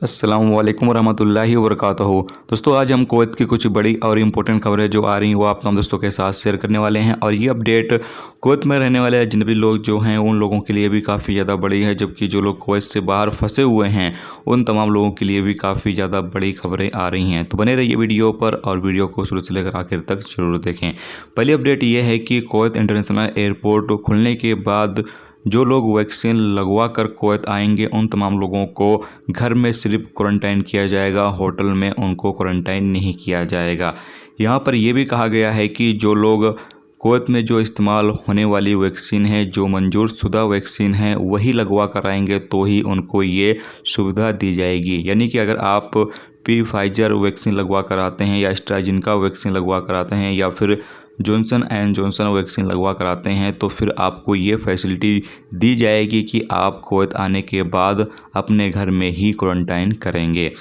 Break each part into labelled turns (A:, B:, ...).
A: अस्सलामु अलैकुम वरहमतुल्लाहि वबरकातुहू। दोस्तों आज हम कुवैत की कुछ बड़ी और इम्पोर्टेंट खबरें जो आ रही हैं वो आप तमाम दोस्तों के साथ शेयर करने वाले हैं। और ये अपडेट कुवैत में रहने वाले अजनबी लोग जो हैं उन लोगों के लिए भी काफ़ी ज़्यादा बड़ी है, जबकि जो लोग कुवैत से बाहर फंसे हुए हैं उन तमाम लोगों के लिए भी काफ़ी ज़्यादा बड़ी खबरें आ रही हैं। तो बने रहिए वीडियो पर और वीडियो को शुरू से लेकर आखिर तक जरूर देखें। पहली अपडेट ये है कि कुवैत इंटरनेशनल एयरपोर्ट खुलने के बाद जो लोग वैक्सीन लगवा कर कुवैत आएंगे उन तमाम लोगों को घर में सिर्फ क्वारंटाइन किया जाएगा, होटल में उनको क्वारंटाइन नहीं किया जाएगा। यहाँ पर यह भी कहा गया है कि जो लोग कुवैत में जो इस्तेमाल होने वाली वैक्सीन है, जो मंजूर शुदा वैक्सीन है, वही लगवा कर आएंगे तो ही उनको ये सुविधा दी जाएगी। यानी कि अगर आप फाइजर वैक्सीन लगवा कर आते हैं या एस्ट्राजेनेका वैक्सीन लगवा कर आते हैं या फिर जॉनसन एंड जॉनसन वैक्सीन लगवा कर आते हैं तो फिर आपको ये फैसिलिटी दी जाएगी कि आप कुवैत आने के बाद अपने घर में ही क्वारंटाइन करेंगे।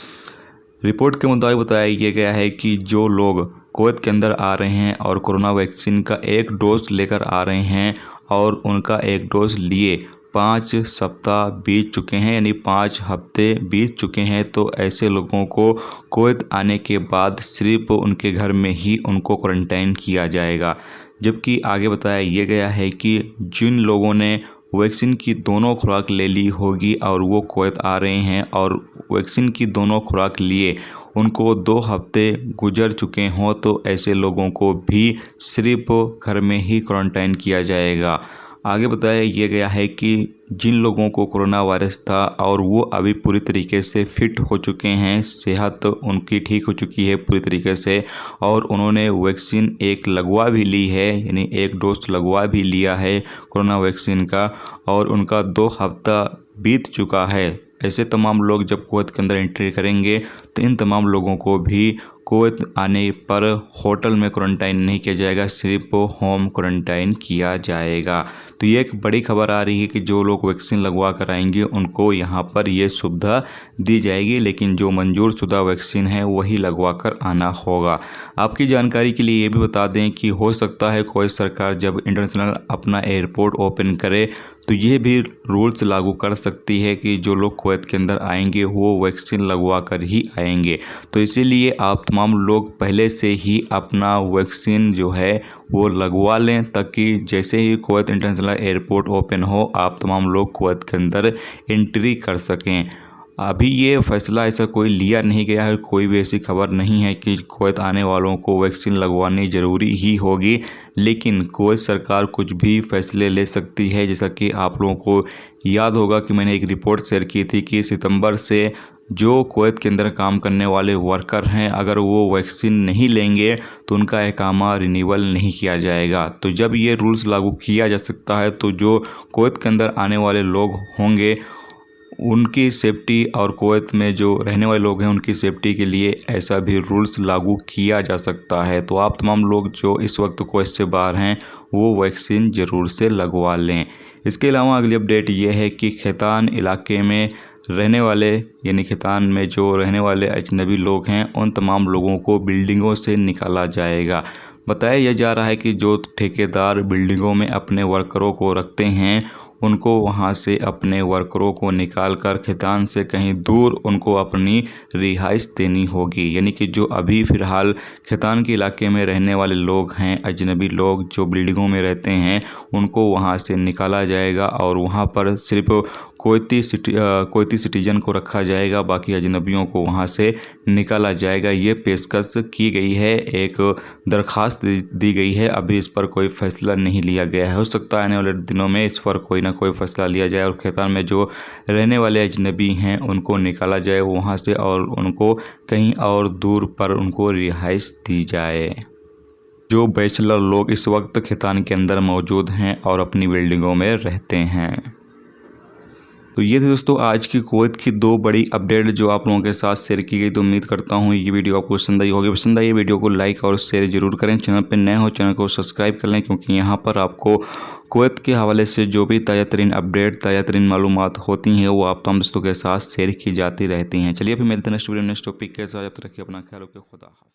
A: रिपोर्ट के मुताबिक बताया गया है कि जो लोग कुवैत के अंदर आ रहे हैं और कोरोना वैक्सीन का एक डोज लेकर आ रहे हैं और उनका एक डोज लिए 5 सप्ताह बीत चुके हैं, यानी 5 हफ्ते बीत चुके हैं, तो ऐसे लोगों को कुवैत आने के बाद सिर्फ उनके घर में ही उनको क्वारंटाइन किया जाएगा। जबकि आगे बताया ये गया है कि जिन लोगों ने वैक्सीन की दोनों खुराक ले ली होगी और वो कुवैत आ रहे हैं और वैक्सीन की दोनों खुराक लिए उनको 2 हफ्ते गुजर चुके हों तो ऐसे लोगों को भी सिर्फ घर में ही क्वारंटाइन किया जाएगा। आगे बताया यह गया है कि जिन लोगों को कोरोना वायरस था और वो अभी पूरी तरीके से फिट हो चुके हैं, सेहत उनकी ठीक हो चुकी है पूरी तरीके से और उन्होंने वैक्सीन एक लगवा भी ली है, यानी एक डोज लगवा भी लिया है कोरोना वैक्सीन का और उनका 2 हफ्ता बीत चुका है, ऐसे तमाम लोग जब कुवैत के अंदर एंट्री करेंगे तो इन तमाम लोगों को भी कुवैत आने पर होटल में क्वारंटाइन नहीं किया जाएगा, सिर्फ होम क्वारंटाइन किया जाएगा। तो ये एक बड़ी खबर आ रही है कि जो लोग वैक्सीन लगवा कर आएंगे उनको यहाँ पर ये सुविधा दी जाएगी, लेकिन जो मंजूर शुदा वैक्सीन है वही लगवा कर आना होगा। आपकी जानकारी के लिए ये भी बता दें कि हो सकता है कुवैत सरकार जब इंटरनेशनल अपना एयरपोर्ट ओपन करे तो ये भी रूल्स लागू कर सकती है कि जो लोग कुवैत के अंदर आएंगे वो वैक्सीन लगवा कर ही आएंगे। तो इसीलिए आप तमाम लोग पहले से ही अपना वैक्सीन जो है वो लगवा लें ताकि जैसे ही कुवैत इंटरनेशनल एयरपोर्ट ओपन हो आप तमाम लोग कुवैत के अंदर एंट्री कर सकें। अभी ये फैसला ऐसा कोई लिया नहीं गया है, कोई भी ऐसी खबर नहीं है कि कुवैत आने वालों को वैक्सीन लगवानी ज़रूरी ही होगी, लेकिन कुवैत सरकार कुछ भी फैसले ले सकती है। जैसा कि आप लोगों को याद होगा कि मैंने एक रिपोर्ट शेयर की थी कि सितंबर से जो कुवैत के अंदर काम करने वाले वर्कर हैं अगर वो वैक्सीन नहीं लेंगे तो उनका इकामा रिन्यूअल नहीं किया जाएगा। तो जब ये रूल्स लागू किया जा सकता है तो जो कुवैत के अंदर आने वाले लोग होंगे उनकी सेफ्टी और कुवैत में जो रहने वाले लोग हैं उनकी सेफ्टी के लिए ऐसा भी रूल्स लागू किया जा सकता है। तो आप तमाम लोग जो इस वक्त कुवैत से बाहर हैं वो वैक्सीन ज़रूर से लगवा लें। इसके अलावा अगली अपडेट ये है कि खैतान इलाके में रहने वाले, यानी खैतान में जो रहने वाले अजनबी लोग हैं उन तमाम लोगों को बिल्डिंगों से निकाला जाएगा। बताया यह जा रहा है कि जो ठेकेदार बिल्डिंगों में अपने वर्करों को रखते हैं उनको वहां से अपने वर्करों को निकाल कर खैतान से कहीं दूर उनको अपनी रिहाइश देनी होगी। यानी कि जो अभी फ़िलहाल खैतान के इलाके में रहने वाले लोग हैं, अजनबी लोग जो बिल्डिंगों में रहते हैं, उनको वहां से निकाला जाएगा और वहां पर सिर्फ कुवैती सिटीजन को रखा जाएगा, बाकी अजनबियों को वहां से निकाला जाएगा। ये पेशकश की गई है, एक दरख्वास्त दी गई है, अभी इस पर कोई फैसला नहीं लिया गया है। हो सकता है आने वाले दिनों में इस पर कोई ना कोई फैसला लिया जाए और खैतान में जो रहने वाले अजनबी हैं उनको निकाला जाए वहाँ से और उनको कहीं और दूर पर उनको रिहाइश दी जाए। जो बैचलर लोग इस वक्त खैतान के अंदर मौजूद हैं और अपनी बिल्डिंगों में रहते हैं। तो ये थी दोस्तों आज की कुवैत की 2 बड़ी अपडेट जो आप लोगों के साथ शेयर की गई। तो उम्मीद करता हूँ ये वीडियो आपको पसंद आई होगी। पसंद आई वीडियो को लाइक और शेयर जरूर करें। चैनल पर नए हो चैनल को सब्सक्राइब कर लें, क्योंकि यहाँ पर आपको कुवैत के हवाले से जो भी ताज़ा तरीन अपडेट, ताज़ा तरीन मालूमात होती हैं वो आप तमाम दोस्तों के साथ शेयर की जाती रहती हैं। चलिए फिर मिलते हैं नेक्स्ट वीडियो नेक्स्ट टॉपिक के साथ। जब तक रखिए अपना ख्याल रखिए। खुदा हाफ़िज़।